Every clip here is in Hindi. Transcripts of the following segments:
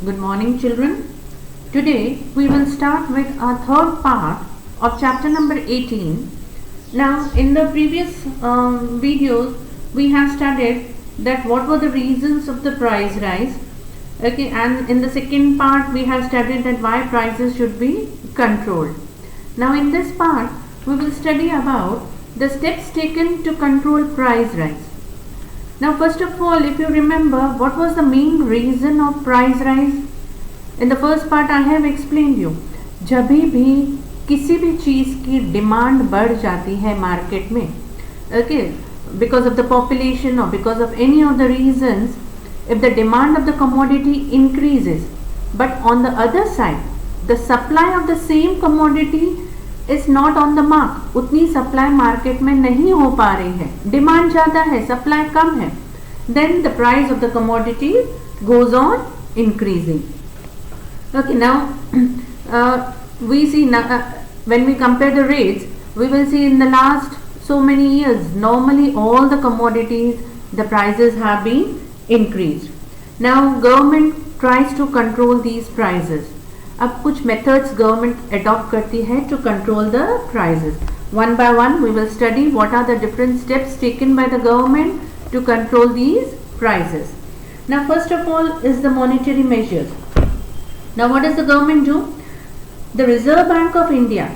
Good morning, children. Today we will start with our third part of chapter number 18. Now, in the previous videos, we have studied that what were the reasons of the price rise. Okay, and in the second part, we have studied that why prices should be controlled. Now, in this part, we will study about the steps taken to control price rise. Now, first of all, if you remember, what was the main reason of price rise? In the first part, I have explained you. जब भी किसी भी चीज़ की डिमांड बढ़ जाती है मार्केट में, okay, because of the population or because of any of the reasons, if the demand of the commodity increases, but on the other side, the supply of the same commodity is not on the mark, उतनी सप्लाई मार्केट में नहीं हो पा रही है, डिमांड ज़्यादा है, सप्लाई कम है, then the price of the commodity goes on increasing. Okay, now we see when we compare the rates, we will see in the last so many years, normally all the commodities, the prices have been increased. Now government tries to control these prices. अब कुछ methods government adopt करती है to control the prices. One by one we will study what are the different steps taken by the government to control these prices. Now first of all is the monetary measures. Now what does the government do? The Reserve Bank of India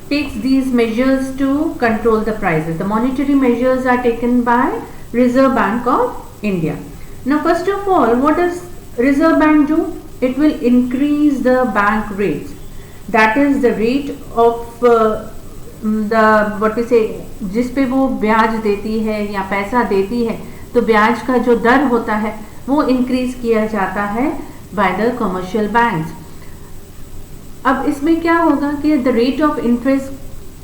takes these measures to control the prices. The monetary measures are taken by Reserve Bank of India. Now first of all, what does Reserve Bank do? It will increase the bank rates. That is the rate of the what we say, जिस पे वो ब्याज देती है या पैसा देती है, तो ब्याज का जो दर होता है वो इंक्रीज किया जाता है by the commercial banks. अब इसमें क्या होगा कि the rate of interest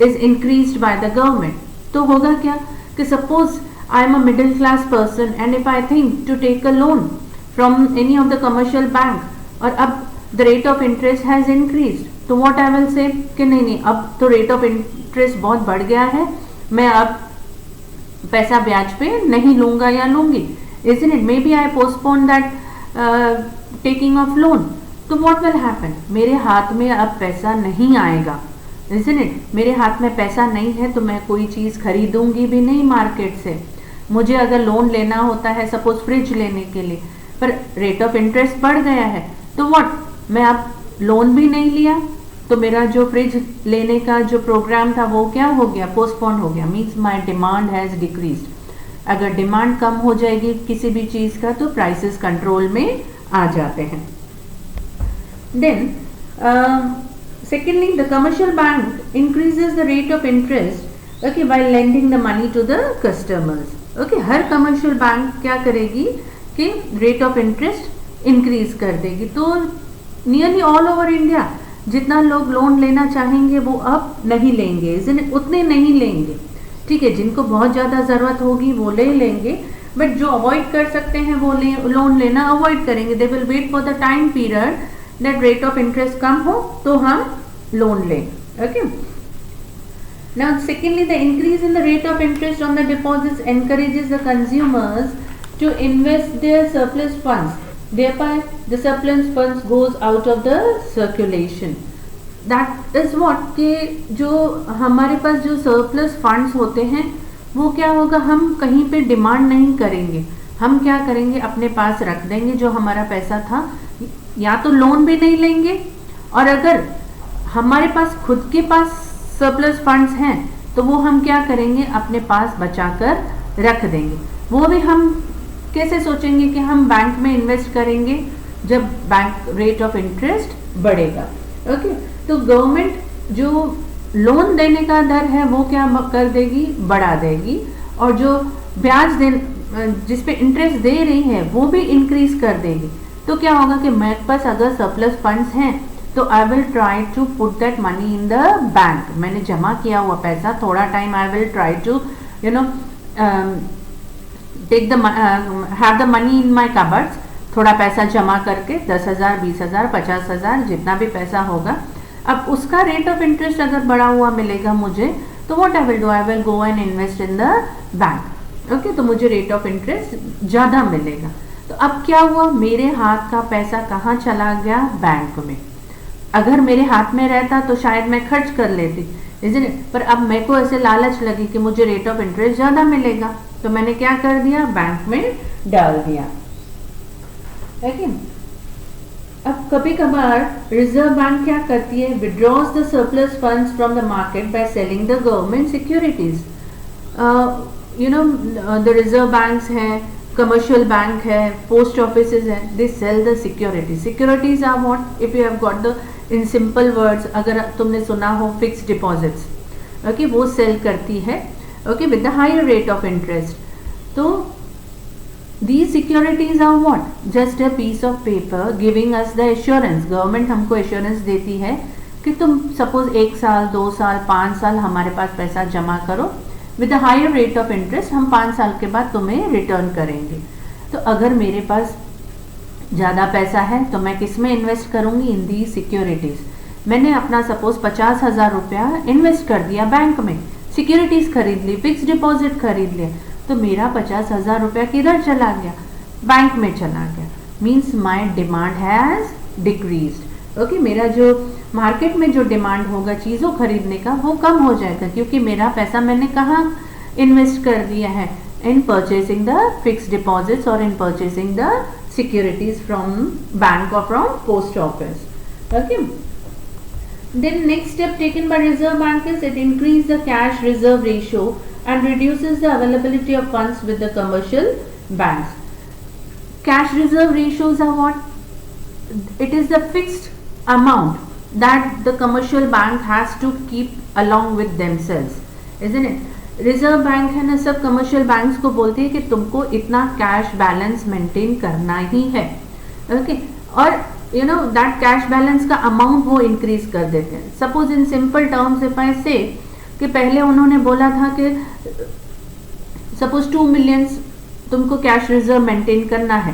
is increased by the government. तो होगा क्या कि suppose I am a middle class person and if I think to take a loan from any of the commercial bank और अब the rate of interest has increased, तो what I will say कि नहीं अब तो rate of interest बहुत बढ़ गया है, मैं अब पैसा ब्याज पे नहीं लूँगा या लूँगी, isn't it? Maybe I postpone that taking of loan. तो what will happen? मेरे हाथ में अब पैसा नहीं आएगा, isn't it? मेरे हाथ में पैसा नहीं है तो मैं कोई चीज़ खरीदूंगी भी नहीं मार्केट से. मुझे अगर लोन लेना होता है सपोज फ्रिज लेने के लिए, पर रेट ऑफ इंटरेस्ट बढ़ गया है, तो व्हाट, मैं अब लोन भी नहीं लिया, तो मेरा जो फ्रिज लेने का जो प्रोग्राम था वो क्या हो गया, पोस्टपोन हो गया. Means my demand has decreased. अगर डिमांड कम हो जाएगी किसी भी चीज़ का तो प्राइसेस कंट्रोल में आ जाते हैं. Then secondly, the commercial bank increases the rate of interest, okay, by lending the money to the customers. Okay, her commercial bank क्या करेगी कि rate of interest increase कर देगी. तो nearly all over India जितना लोग लोन लेना चाहेंगे वो अब नहीं लेंगे, उतने नहीं लेंगे. ठीक है, जिनको बहुत ज़्यादा ज़रूरत होगी वो ले लेंगे, बट जो अवॉइड कर सकते हैं वो लोन लेना अवॉइड करेंगे. They will wait for the time period that rate of interest कम हो तो हम लोन लें. Okay. Now secondly, the increase in the rate of interest on the deposits encourages the consumers to invest their surplus funds. Thereby the surplus funds goes out of the circulation. That is what कि जो हमारे पास जो surplus funds होते हैं वो क्या होगा, हम कहीं पे डिमांड नहीं करेंगे, हम क्या करेंगे अपने पास रख देंगे जो हमारा पैसा था, या तो लोन भी नहीं लेंगे, और अगर हमारे पास खुद के पास सरप्लस फंड्स हैं तो वो हम क्या करेंगे, अपने पास बचाकर रख देंगे. वो भी हम कैसे सोचेंगे कि हम बैंक में इन्वेस्ट करेंगे जब बैंक रेट ऑफ इंटरेस्ट बढ़ेगा. ओके. तो गवर्नमेंट जो लोन देने का दर है वो क्या कर देगी, बढ़ा देगी, और जो ब्याज जिस पे इंटरेस्ट दे रही है वो भी इंक्रीज कर देगी. तो क्या होगा कि मेरे पास अगर सरप्लस फंड्स हैं तो I will try to put that money in the bank. मैंने जमा किया हुआ पैसा थोड़ा time I will try to take the have the money in my cupboards. थोड़ा पैसा जमा करके 10,000 20,000 50,000 जितना भी पैसा होगा, अब उसका रेट ऑफ इंटरेस्ट अगर बढ़ा हुआ मिलेगा मुझे तो what I will do, I will go and invest in the bank. Okay. तो मुझे रेट ऑफ इंटरेस्ट ज़्यादा मिलेगा. तो अब क्या हुआ, मेरे हाथ का पैसा कहाँ चला गया, बैंक में। अगर मेरे हाथ में रहता तो शायद मैं खर्च कर लेती, isn't it? पर अब मेरे को ऐसे लालच लगी कि मुझे रेट ऑफ इंटरेस्ट ज़्यादा मिलेगा, तो मैंने क्या कर दिया, बैंक में डाल दिया। लेकिन अब कभी कभार रिजर्व बैंक क्या करती है, withdraws the surplus funds from the market by selling the government securities. The reserve banks हैं, कमर्शियल बैंक है, पोस्ट ऑफिसेज है, they sell the securities. Securities are what, if you have got the in simple words, अगर तुमने सुना हो फिक्स्ड डिपॉजिट्स, ओके, वो सेल करती है, okay, with the higher rate of interest. तो these securities are what, just a piece of paper giving us the assurance। Government हमको assurance देती है कि तुम सपोज 1 साल 2 साल 5 साल हमारे पास पैसा जमा करो, with the higher rate of interest हम 5 साल के बाद तुम्हें रिटर्न करेंगे। तो अगर मेरे पास ज़्यादा पैसा है तो मैं किस में इन्वेस्ट करूँगी, इन दी सिक्योरिटीज़। मैंने अपना सपोज 50,000 रुपया इन्वेस्ट कर दिया बैंक में, सिक्योरिटीज़ खरीद ली, फिक्स डिपॉजिट खरीद लिया, तो मेरा 50,000 रुपया किधर चला गया, बैंक में चला गया। Means my demand has decreased. Okay, मेरा जो मार्केट में जो डिमांड होगा चीज़ों खरीदने का वो कम हो जाएगा, क्योंकि मेरा पैसा मैंने कहाँ इन्वेस्ट कर दिया है, in purchasing the fix deposits और in purchasing the securities from bank और from post office. Okay, then next step taken by Reserve Bank is it increase the cash reserve ratio and reduces the availability of funds with the commercial banks. Cash reserve ratios are what? It is the fixed amount that the commercial bank has to keep along with themselves, isn't it? Reserve bank है ना, सब कमर्शियल बैंक्स को बोलती है कि तुमको इतना कैश बैलेंस मेंटेन करना ही है, ओके, और you know that cash balance का अमाउंट वो इंक्रीज कर देते हैं। Suppose in simple terms if I से कि पहले उन्होंने बोला था कि सपोज 2 मिलियन तुमको कैश रिजर्व मेंटेन करना है,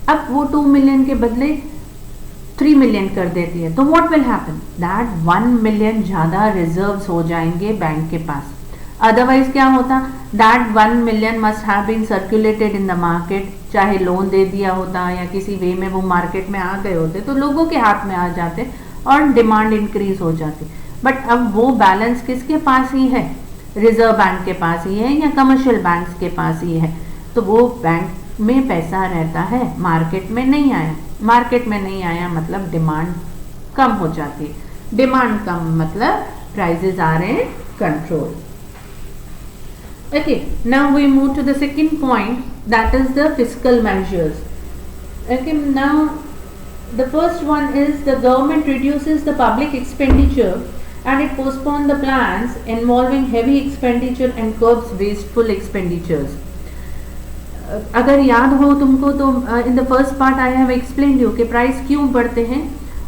अब वो 2 मिलियन के बदले 3 मिलियन कर देती है, तो what will happen, that 1 million ज़्यादा रिजर्व्स हो जाएंगे बैंक के पास। अदरवाइज क्या होता, that 1 million must have been circulated in the market, चाहे लोन दे दिया होता या किसी वे में वो मार्केट में आ गए होते तो लोगों के हाथ में आ जाते और डिमांड इंक्रीज हो जाती। बट अब वो बैलेंस किसके पास ही है, रिजर्व बैंक के पास ही है या कमर्शियल बैंक्स के पास ही है, तो वो बैंक में पैसा रहता है, मार्केट में नहीं आया। मार्केट में नहीं आया मतलब डिमांड कम हो जाती है, डिमांड कम मतलब prices are in control. Okay, now we move to the second point, that is the fiscal measures. Okay, now the first one is the government reduces the public expenditure and it postpones the plans involving heavy expenditure and curbs wasteful expenditures. अगर याद हो तुमको तो in the first part I have explained you कि प्राइस क्यों बढ़ते हैं।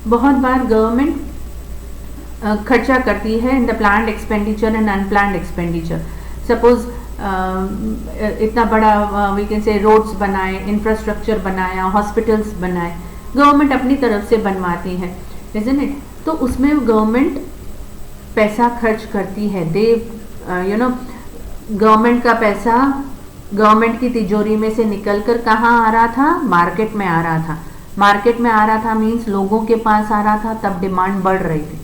बहुत बार गवर्नमेंट खर्चा करती है in the planned expenditure and unplanned expenditure। Suppose इतना बड़ा वी कैन से रोड्स बनाए, इंफ्रास्ट्रक्चर बनाया, हॉस्पिटल्स बनाए, गवर्नमेंट अपनी तरफ से बनवाती है, इज़न्ट इट। तो उसमें गवर्नमेंट पैसा खर्च करती है, दे यू नो गवर्नमेंट का पैसा गवर्नमेंट की तिजोरी में से निकल कर कहाँ आ रहा था, मार्केट में आ रहा था। मार्केट में आ रहा था मीन्स लोगों के पास आ रहा था, तब डिमांड बढ़ रही थी।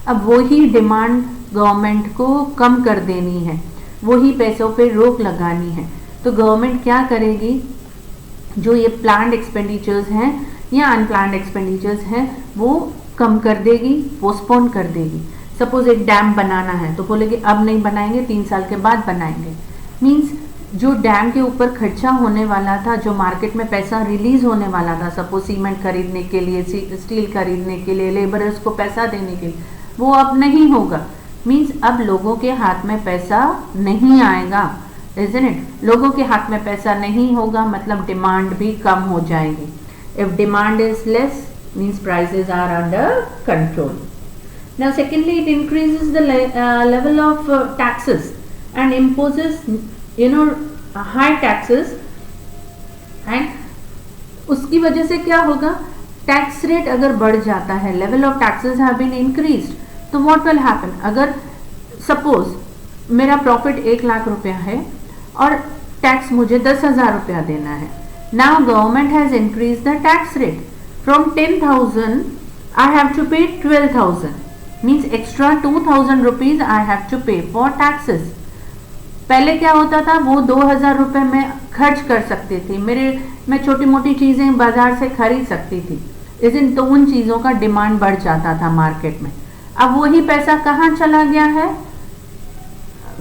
अब वही डिमांड गवर्नमेंट को कम कर देनी है, वही पैसों पे रोक लगानी है, तो गवर्नमेंट क्या करेगी, जो ये प्लान्ड एक्सपेंडिचर्स हैं या अनप्लान्ड एक्सपेंडिचर्स हैं वो कम कर देगी, पोस्टपोन कर देगी। सपोज एक डैम बनाना है तो बोलेगी अब नहीं बनाएंगे, 3 साल के बाद बनाएंगे। मीन्स जो डैम के ऊपर खर्चा होने वाला था, जो मार्केट में पैसा रिलीज होने वाला था, सपोज सीमेंट खरीदने के लिए, स्टील खरीदने के लिए, लेबरर्स को पैसा देने के लिए, वो अब नहीं होगा। मीन्स अब लोगों के हाथ में पैसा नहीं आएगा, इज़न्ट इट। लोगों के हाथ में पैसा नहीं होगा मतलब डिमांड भी कम हो जाएगी। If demand is less means prices are under control. Now secondly it increases the level of taxes and imposes you know high taxes, and उसकी वजह से क्या होगा, टैक्स रेट अगर बढ़ जाता है, level of taxes have been increased, तो व्हाट विल हैपन, अगर सपोज मेरा प्रॉफिट 1 लाख रुपया है और टैक्स मुझे 10,000 रुपया देना है, Now government has increased the tax rate from 10,000 I have to pay 12,000, means extra 2,000 rupees I have to pay for taxes. पहले क्या होता था, वो 2,000 रुपये में खर्च कर सकते थे, मैं छोटी मोटी चीज़ें बाजार से खरीद सकती थी, इसलिए तो उन चीज़ों का डिमांड बढ़ जाता था मार्केट में. अब वही पैसा कहाँ चला गया है,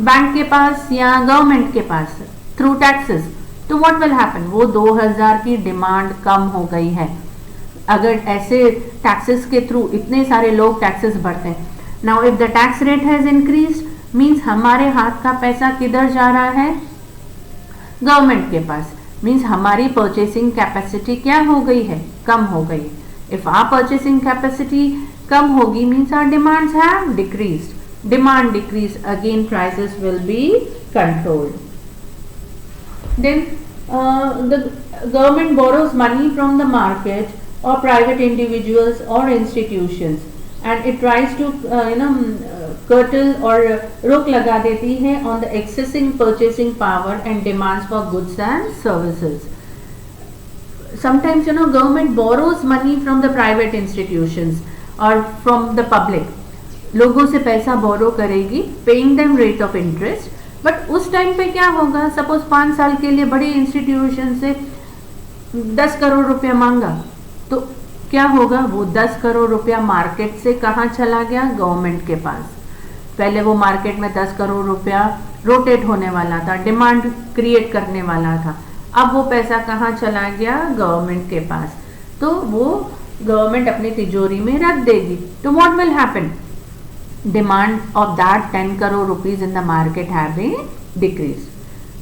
बैंक के पास या गवर्नमेंट के पास थ्रू टैक्सेस. तो व्हाट विल हैपन, वो 2,000 की डिमांड कम हो गई है अगर ऐसे टैक्सेस के थ्रू इतने सारे लोग टैक्सेस भरते हैं. Now if the tax rate has increased means हमारे हाथ का पैसा किधर जा रहा है, गवर्नमेंट के पास. मीन्स हमारी परचेसिंग कैपेसिटी क्या हो गई है, कम हो गई. इफ आवर परचेसिंग कैपेसिटी कम होगी means our demands have decreased. Demand decrease, again prices will be controlled. Then the government borrows money from the market or private individuals or institutions and it tries to curtail or रोक लगा देती है on the excessive purchasing power and demands for goods and services. Sometimes government borrows money from the private institutions or from the public. लोगों से पैसा बोरो करेगी, paying them rate of interest. But उस टाइम पे क्या होगा, सपोज 5 साल के लिए बड़े इंस्टीट्यूशन से 10 करोड़ रुपया मांगा, तो क्या होगा, वो 10 करोड़ रुपया मार्केट से कहाँ चला गया, गवर्नमेंट के पास. पहले वो मार्केट में 10 करोड़ रुपया रोटेट होने वाला था, डिमांड क्रिएट करने वाला था. अब वो पैसा कहाँ चला गया, गवर्नमेंट के पास. तो वो गवर्नमेंट अपनी तिजोरी में रख देगी. तो what will happen, demand of that 10 crore rupees in the market have been decreased.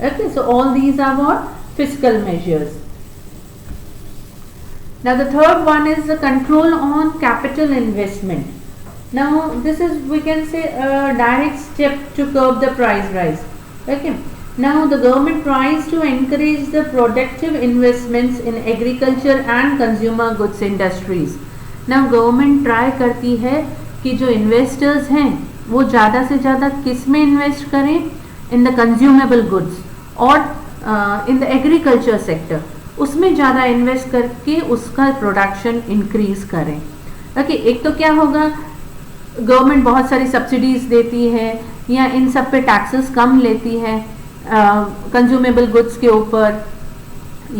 Okay, so all these are what, fiscal measures. Now the third one is the control on capital investment. Now this is, we can say, a direct step to curb the price rise. Okay, now the government tries to encourage the productive investments in agriculture and consumer goods industries. Now government try करती है कि जो इन्वेस्टर्स हैं वो ज़्यादा से ज़्यादा किस में इन्वेस्ट करें, इन द कंज्यूमेबल गुड्स और इन द एग्रीकल्चर सेक्टर, उसमें ज़्यादा इन्वेस्ट करके उसका प्रोडक्शन इंक्रीज करें. ओके, एक तो क्या होगा, गवर्नमेंट बहुत सारी सब्सिडीज़ देती है या इन सब पे टैक्सेस कम लेती है कंज्यूमेबल गुड्स के ऊपर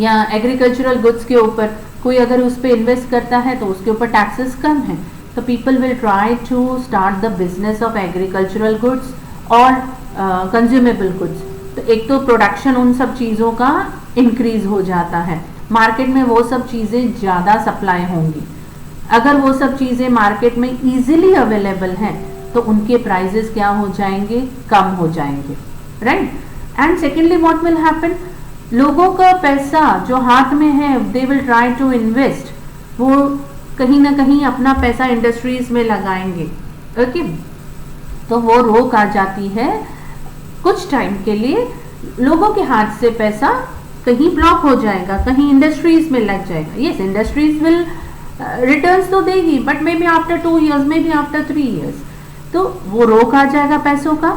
या एग्रीकल्चरल गुड्स के ऊपर. कोई अगर उस पर इन्वेस्ट करता है तो उसके ऊपर टैक्सेस कम है. So people will try to start the business of agricultural goods or consumable goods. तो एक तो प्रोडक्शन उन सब चीज़ों का इंक्रीज हो जाता है, मार्केट में वो सब चीज़ें ज़्यादा सप्लाई होंगी. अगर वो सब चीज़ें मार्केट में इजीली अवेलेबल हैं तो उनके प्राइजेस क्या हो जाएंगे, कम हो जाएंगे. Right. And secondly what will happen, लोगों का पैसा जो हाथ में है they will try to invest, वो कहीं ना कहीं अपना पैसा इंडस्ट्रीज में लगाएंगे. ओके, तो वो रोक आ जाती है कुछ टाइम के लिए, लोगों के हाथ से पैसा कहीं ब्लॉक हो जाएगा, कहीं इंडस्ट्रीज में लग जाएगा. यस, इंडस्ट्रीज विल रिटर्न्स तो देगी but may be after 2 years, may be after 3 years, तो वो रोक आ जाएगा पैसों का.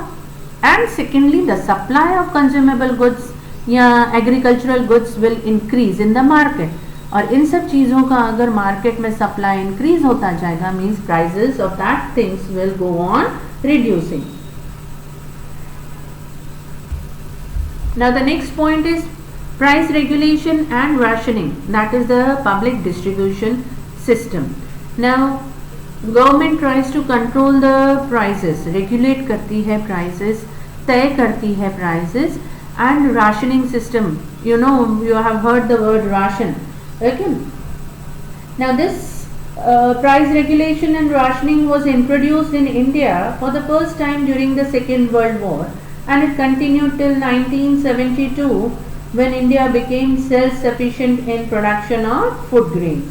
And secondly the supply of consumable goods या agricultural goods will increase in the market. और इन सब चीज़ों का अगर मार्केट में सप्लाई इंक्रीज होता जाएगा means prices of that things will go on reducing. Now the next point is price regulation and rationing, that is the public distribution system. Now government tries to control the prices, regulate करती है प्राइसेस, तय करती है prices. And rationing system, you have heard the word ration. Okay. Now this price regulation and rationing was introduced in India for the first time during the Second World War and it continued till 1972 when India became self-sufficient in production of food grains.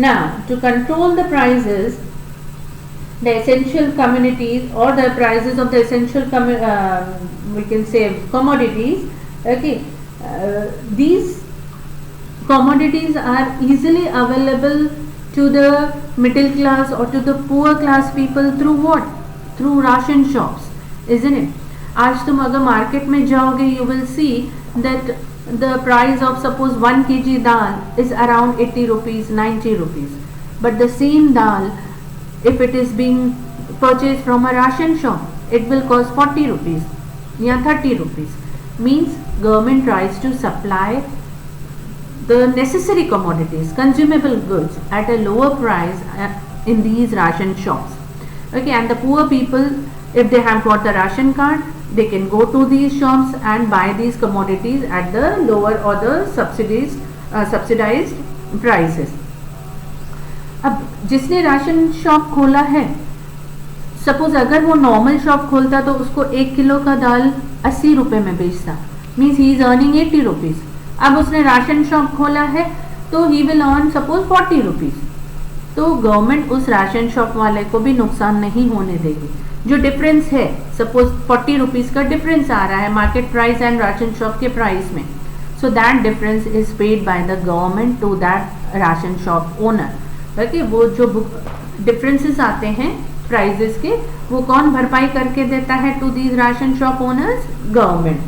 Now to control the prices, the essential communities or the prices of the essential we can say commodities. Okay, these commodities are easily available to the middle class or to the poor class people through what? Through ration shops, isn't it? आज तुम अगर मार्केट में जाओगे you will see that the price of suppose 1 kg dal is around 80 rupees, 90 rupees, but the same dal, if it is being purchased from a ration shop, it will cost 40 rupees या 30 rupees. Means government tries to supply the necessary commodities, consumable goods at a lower price in these ration shops. Okay, and the poor people, if they have got the ration card, they can go to these shops and buy these commodities at the lower or the subsidized prices. अब जिसने राशन शॉप खोला है, सपोज अगर वो नॉर्मल शॉप खोलता तो उसको 1 किलो का दाल 80 रुपये में बेचता, means he is earning 80 rupees. अब उसने राशन शॉप खोला है तो he will earn suppose 40 rupees. तो गवर्नमेंट उस राशन शॉप वाले को भी नुकसान नहीं होने देगी. जो डिफरेंस है, सपोज 40 रुपीज़ का डिफरेंस आ रहा है market price and ration shop के प्राइस में, so that difference is paid by the government to that ration shop owner. Okay, वो जो डिफरेंसेस आते हैं प्राइजेस के, वो कौन भरपाई करके देता है to these ration shop owners? Government.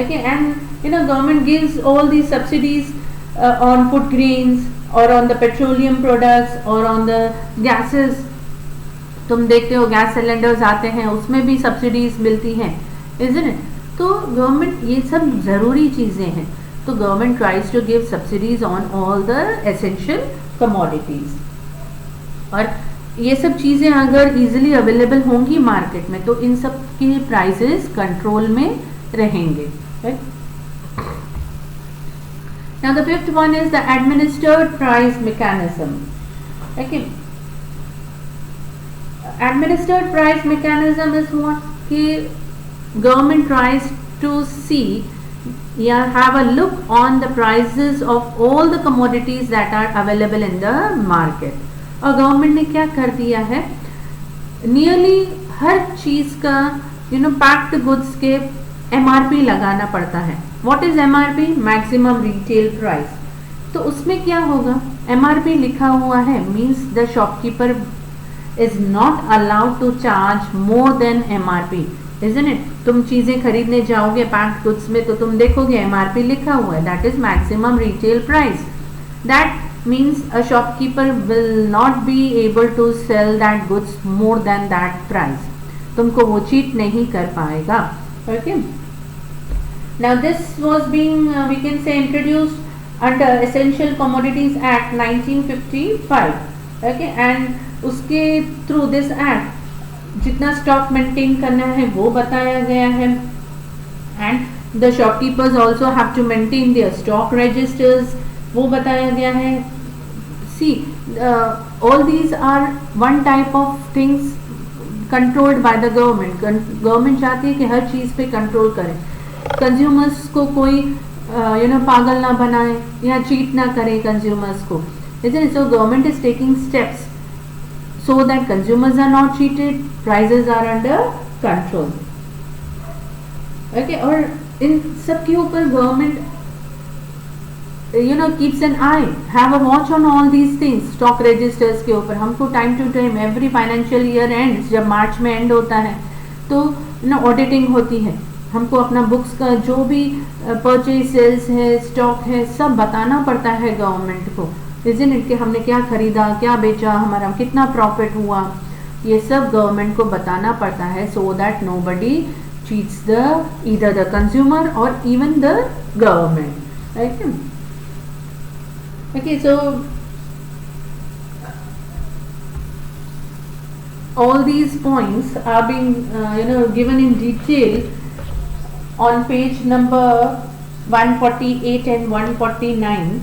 Okay, and you know government gives all these subsidies on food grains और ऑन द पेट्रोलियम प्रोडक्ट्स और ऑन द गैसेस. तुम देखते हो गैस सिलेंडर्स आते हैं, उसमें भी सब्सिडीज मिलती हैं, इज़न्ट इट? तो गवर्नमेंट, ये सब ज़रूरी चीज़ें हैं, तो government tries to give subsidies on all the essential commodities. और ये सब चीज़ें अगर इजीली अवेलेबल होंगी मार्केट में तो इन सब के प्राइसेस कंट्रोल में रहेंगे. Now the fifth one is the administered price mechanism. Okay, administered price mechanism is what कि government tries to see या have a look on the prices of all the commodities that are available in the market. और गवर्नमेंट ने क्या कर दिया है, नियरली हर चीज़ का पैक्ड गुड्स के MRP लगाना पड़ता है. What is MRP? Maximum retail price. तो उसमें क्या होगा, MRP लिखा हुआ है, means the shopkeeper is not allowed to charge more than MRP, isn't it? तुम चीज़ें खरीदने जाओगे पैक्ड गुड्स में तो तुम देखोगे MRP लिखा हुआ है, that is maximum retail price. That means a shopkeeper will not be able to sell that goods more than that price. तुमको वो चीट नहीं कर पाएगा. Okay, now this was being we can say introduced under Essential Commodities Act 1955. Okay, and उसके through this act जितना स्टॉक मेंटेन करना है वो बताया गया है, and the shopkeepers also have to maintain their stock registers, वो बताया गया है. See, all these are one type of things controlled by the government. Government चाहती है कि हर चीज़ पे कंट्रोल करें, कंज्यूमर्स को कोई पागल ना बनाए या चीट ना करे कंज्यूमर्स को. So government is taking steps so that consumers are not cheated, prices are under control. Okay, और इन सब के ऊपर government keeps an eye, have a watch on all these things. Stock registers के ऊपर हमको time to time every financial year end जब मार्च में एंड होता है तो ऑडिटिंग होती है, हमको अपना बुक्स का जो भी परचेज सेल्स है, स्टॉक है, सब बताना पड़ता है गवर्नमेंट को, इज़न्ट इट? कि हमने क्या खरीदा, क्या बेचा, हमारा कितना प्रॉफिट हुआ, ये सब गवर्नमेंट को बताना पड़ता है, so that nobody cheats either the consumer or even the government. Okay. Okay, so all these points are being given in detail on page number 148 and 149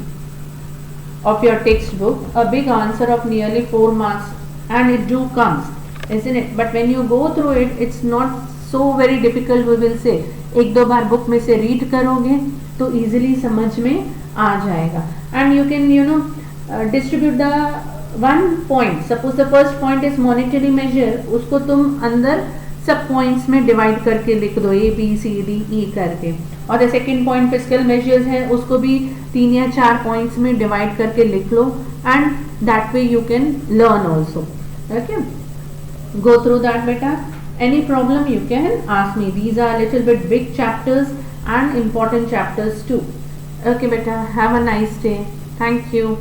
of your textbook. A big answer of nearly 4 marks, and it do comes, isn't it? But when you go through it, it's not so very difficult, we will say. एक दो बार बुक में से रीड करोगे तो easily समझ में आ जाएगा. And you can distribute the one point. Suppose the first point is monetary measure, उसको तुम अंदर सब पॉइंट्स में डिवाइड करके लिख दो, A B C D E करके. और the second point fiscal measures है, उसको भी 3 या 4 पॉइंट्स में डिवाइड करके लिख लो, and that way you can learn also. Okay, go through that बेटा. Any problem you can ask me. These are a little bit big chapters and important chapters too. Okay beta, have a nice day. Thank you.